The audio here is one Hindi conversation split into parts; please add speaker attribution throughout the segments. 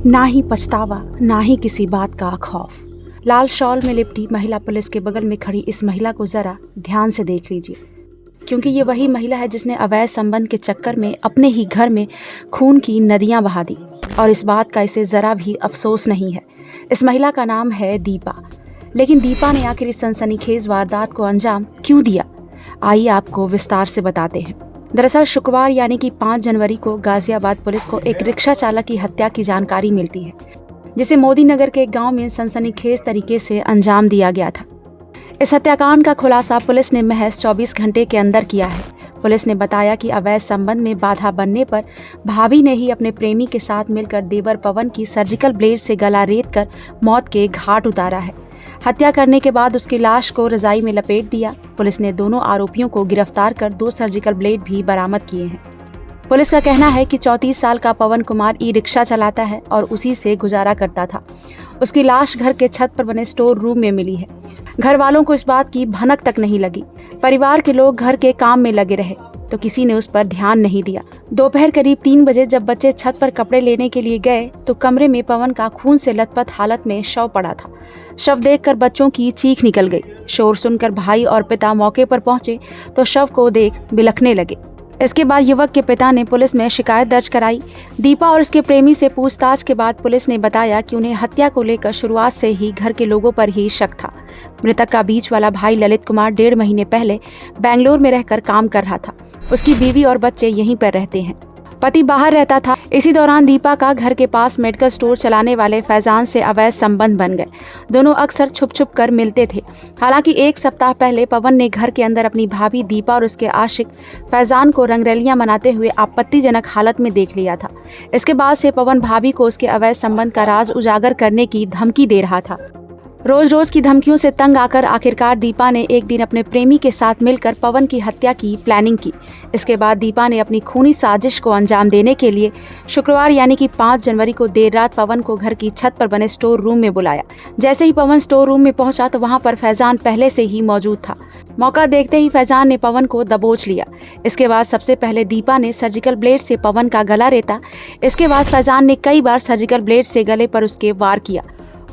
Speaker 1: ना ही पछतावा, ना ही किसी बात का खौफ। लाल शॉल में लिपटी महिला पुलिस के बगल में खड़ी इस महिला को जरा ध्यान से देख लीजिए, क्योंकि ये वही महिला है जिसने अवैध संबंध के चक्कर में अपने ही घर में खून की नदियां बहा दी, और इस बात का इसे जरा भी अफसोस नहीं है। इस महिला का नाम है दीपा। लेकिन दीपा ने आखिर इस सनसनीखेज वारदात को अंजाम क्यों दिया, आइए आपको विस्तार से बताते हैं। दरअसल शुक्रवार यानी कि 5 जनवरी को गाजियाबाद पुलिस को एक रिक्शा चालक की हत्या की जानकारी मिलती है, जिसे मोदी नगर के एक गांव में सनसनीखेज तरीके से अंजाम दिया गया था। इस हत्याकांड का खुलासा पुलिस ने महज 24 घंटे के अंदर किया है। पुलिस ने बताया कि अवैध संबंध में बाधा बनने पर भाभी ने ही अपने प्रेमी के साथ मिलकर देवर पवन की सर्जिकल ब्लेड से गला रेत कर मौत के घाट उतारा है। हत्या करने के बाद उसकी लाश को रजाई में लपेट दिया। पुलिस ने दोनों आरोपियों को गिरफ्तार कर 2 सर्जिकल ब्लेड भी बरामद किए हैं। पुलिस का कहना है कि 34 साल का पवन कुमार ई रिक्शा चलाता है और उसी से गुजारा करता था। उसकी लाश घर के छत पर बने स्टोर रूम में मिली है। घर वालों को इस बात की भनक तक नहीं लगी। परिवार के लोग घर के काम में लगे रहे तो किसी ने उस पर ध्यान नहीं दिया। दोपहर करीब 3 बजे जब बच्चे छत पर कपड़े लेने के लिए गए तो कमरे में पवन का खून से लथपथ हालत में शव पड़ा था। शव देखकर बच्चों की चीख निकल गई। शोर सुनकर भाई और पिता मौके पर पहुंचे तो शव को देख बिलखने लगे। इसके बाद युवक के पिता ने पुलिस में शिकायत दर्ज कराई। दीपा और उसके प्रेमी से पूछताछ के बाद पुलिस ने बताया कि उन्हें हत्या को लेकर शुरुआत से ही घर के लोगों पर ही शक था। मृतक का बीच वाला भाई ललित कुमार 1.5 महीने पहले बेंगलोर में रहकर काम कर रहा था। उसकी बीवी और बच्चे यहीं पर रहते हैं। पति बाहर रहता था। इसी दौरान दीपा का घर के पास मेडिकल स्टोर चलाने वाले फैजान से अवैध संबंध बन गए। दोनों अक्सर छुप छुप कर मिलते थे। हालांकि 1 सप्ताह पहले पवन ने घर के अंदर अपनी भाभी दीपा और उसके आशिक फैजान को रंगरलियां मनाते हुए आपत्तिजनक हालत में देख लिया था। इसके बाद से पवन भाभी को उसके अवैध संबंध का राज उजागर करने की धमकी दे रहा था। रोज रोज की धमकियों से तंग आकर आखिरकार दीपा ने एक दिन अपने प्रेमी के साथ मिलकर पवन की हत्या की प्लानिंग की। इसके बाद दीपा ने अपनी खूनी साजिश को अंजाम देने के लिए शुक्रवार यानी कि 5 जनवरी को देर रात पवन को घर की छत पर बने स्टोर रूम में बुलाया। जैसे ही पवन स्टोर रूम में पहुंचा तो वहां पर फैजान पहले से ही मौजूद था। मौका देखते ही फैजान ने पवन को दबोच लिया। इसके बाद सबसे पहले दीपा ने सर्जिकल ब्लेड से पवन का गला रेता। इसके बाद फैजान ने कई बार सर्जिकल ब्लेड से गले पर उसके वार किया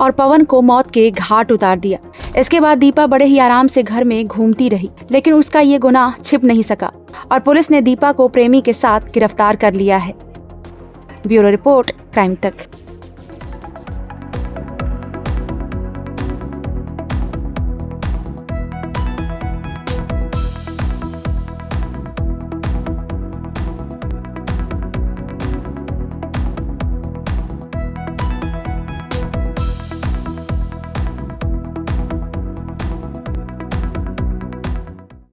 Speaker 1: और पवन को मौत के घाट उतार दिया। इसके बाद दीपा बड़े ही आराम से घर में घूमती रही, लेकिन उसका ये गुनाह छिप नहीं सका और पुलिस ने दीपा को प्रेमी के साथ गिरफ्तार कर लिया है। ब्यूरो रिपोर्ट, क्राइम तक।